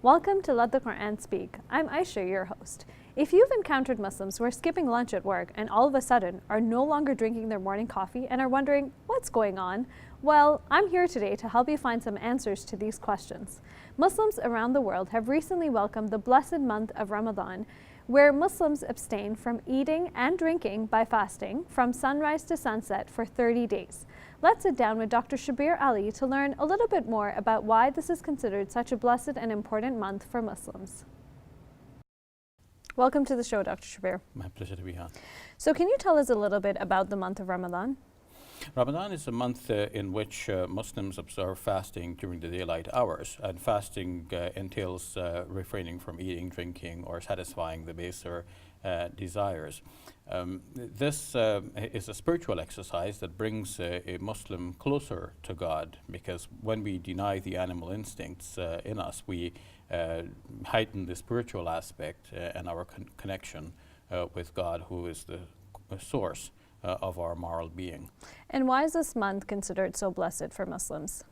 Welcome to Let the Quran Speak. I'm Aisha, your host. If you've encountered Muslims who are skipping lunch at work and all of a sudden are no longer drinking their morning coffee and are wondering what's going on, well, I'm here today to help you find some answers to these questions. Muslims around the world have recently welcomed the blessed month of Ramadan, where Muslims abstain from eating and drinking by fasting from sunrise to sunset for 30 days. Let's sit down with Dr. Shabir Ally to learn a little bit more about why this is considered such a blessed and important month for Muslims. Welcome to the show, Dr. Shabir. My pleasure to be on. So can you tell us a little bit about the month of Ramadan? Ramadan is a month in which Muslims observe fasting during the daylight hours, and fasting entails refraining from eating, drinking, or satisfying the baser desires. This is a spiritual exercise that brings a Muslim closer to God, because when we deny the animal instincts in us, we heighten the spiritual aspect and our connection with God, who is the source of our moral being. And why is this month considered so blessed for Muslims?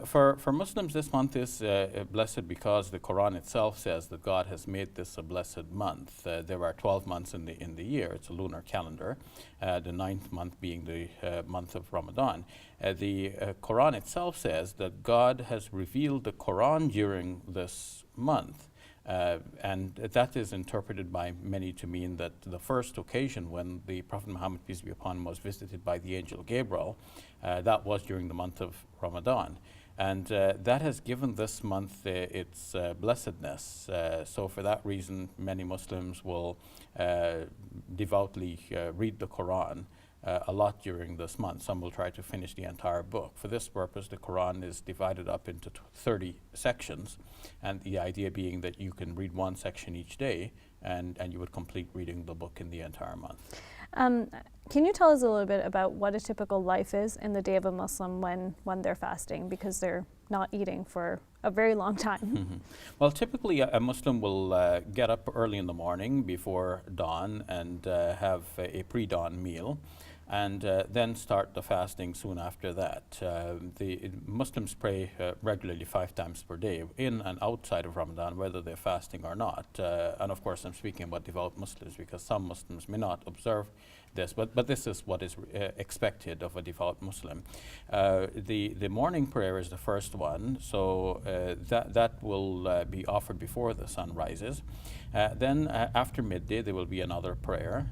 For Muslims, this month is blessed because the Quran itself says that God has made this a blessed month. There are 12 months in the year. It's a lunar calendar, the 9th month being the month of Ramadan. The Quran itself says that God has revealed the Quran during this month. And that is interpreted by many to mean that the first occasion when the Prophet Muhammad, peace be upon him, was visited by the angel Gabriel, that was during the month of Ramadan. And that has given this month its blessedness. So for that reason, many Muslims will devoutly read the Quran a lot during this month. Some will try to finish the entire book. For this purpose, the Quran is divided up into 30 sections, and the idea being that you can read one section each day, and you would complete reading the book in the entire month. Can you tell us a little bit about what a typical life is in the day of a Muslim when they're fasting, because they're not eating for a very long time? Mm-hmm. Well, typically a Muslim will get up early in the morning before dawn and have a pre-dawn meal, and then start the fasting soon after that. The Muslims pray regularly 5 times per day, in and outside of Ramadan, whether they're fasting or not. And of course, I'm speaking about devout Muslims, because some Muslims may not observe this, but this is what is expected of a devout Muslim. The morning prayer is the first one, so that will be offered before the sun rises. Then after midday, there will be another prayer.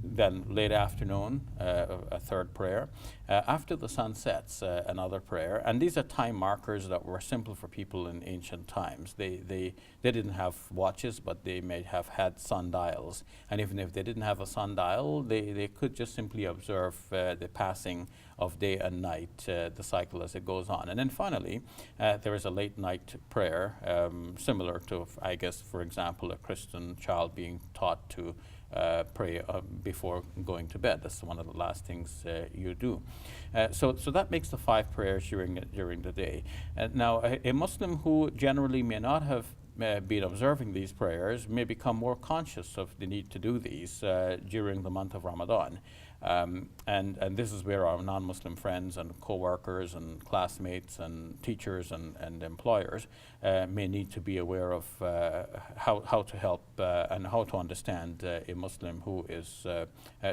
Then late afternoon, a third prayer. After the sun sets, another prayer. And these are time markers that were simple for people in ancient times. They didn't have watches, but they may have had sundials. And even if they didn't have a sundial, they could just simply observe the passing of day and night, the cycle as it goes on. And then finally, there is a late night prayer, similar to, I guess, for example, a Christian child being taught to pray before going to bed. That's one of the last things you do. So that makes the 5 prayers during the day. Now, a Muslim who generally may not have been observing these prayers may become more conscious of the need to do these during the month of Ramadan. And this is where our non-Muslim friends and co-workers and classmates and teachers and employers may need to be aware of how to help and how to understand a Muslim who is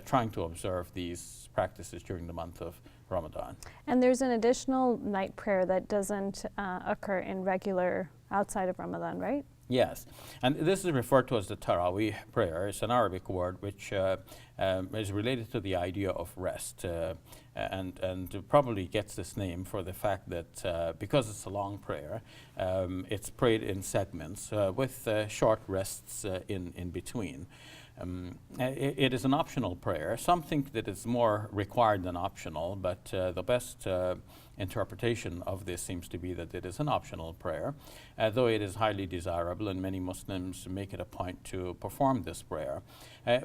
trying to observe these practices during the month of Ramadan. And there's an additional night prayer that doesn't occur in regular outside of Ramadan, right? Yes, and this is referred to as the Taraweeh prayer. It's an Arabic word which is related to the idea of rest, and probably gets this name for the fact that because it's a long prayer, it's prayed in segments with short rests in between. It is an optional prayer. Some think that it's more required than optional, but the best interpretation of this seems to be that it is an optional prayer, though it is highly desirable, and many Muslims make it a point to perform this prayer.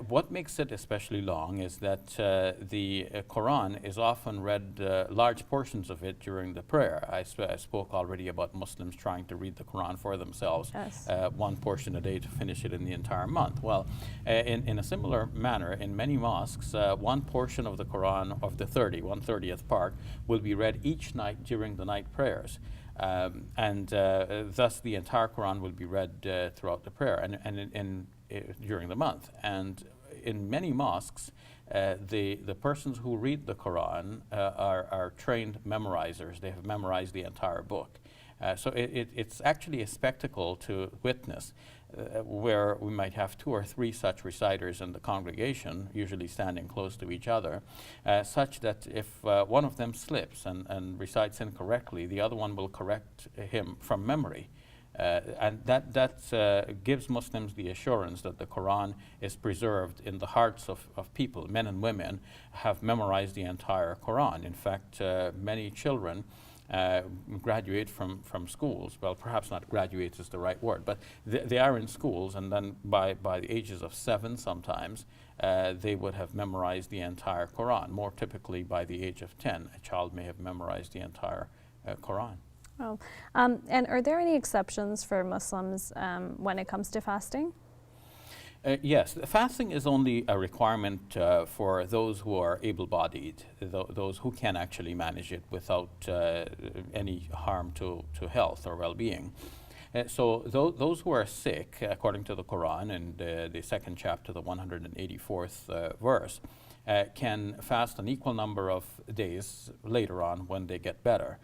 What makes it especially long is that the Quran is often read, large portions of it during the prayer. I spoke already about Muslims trying to read the Quran for themselves, yes. One portion a day to finish it in the entire month. Well, in a similar manner, in many mosques, one portion of the Quran of the 1/30th part will be read each night during the night prayers. Thus the entire Quran will be read throughout the prayer and during the month. And in many mosques, the persons who read the Quran are trained memorizers. They have memorized the entire book. So it's actually a spectacle to witness, where we might have 2 or 3 such reciters in the congregation, usually standing close to each other, such that if one of them slips and recites incorrectly, the other one will correct him from memory. And that gives Muslims the assurance that the Quran is preserved in the hearts of people. Men and women have memorized the entire Quran. In fact, many children graduate from schools. Well, perhaps not graduate is the right word, but they are in schools, and then by the ages of 7 sometimes, they would have memorized the entire Quran. More typically, by the age of 10, a child may have memorized the entire Quran. Oh. And are there any exceptions for Muslims when it comes to fasting? Yes, fasting is only a requirement for those who are able-bodied, those who can actually manage it without any harm to health or well-being. So those who are sick, according to the Quran, in the 2nd chapter, the 184th verse, can fast an equal number of days later on when they get better.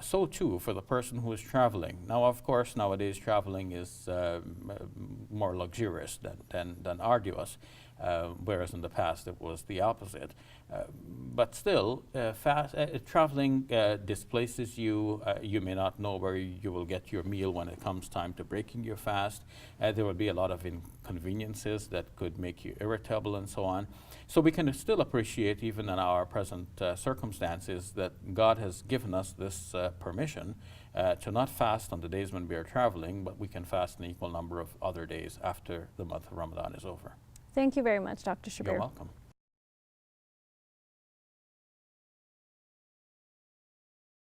So too for the person who is traveling. Now, of course, nowadays traveling is more luxurious than arduous, whereas in the past it was the opposite. But still, traveling displaces you. You may not know where you will get your meal when it comes time to breaking your fast. There will be a lot of inconveniences that could make you irritable and so on. So we can still appreciate, even in our present circumstances, that God has given us this permission to not fast on the days when we are traveling, but we can fast an equal number of other days after the month of Ramadan is over. Thank you very much, Dr. Shabir. You're welcome.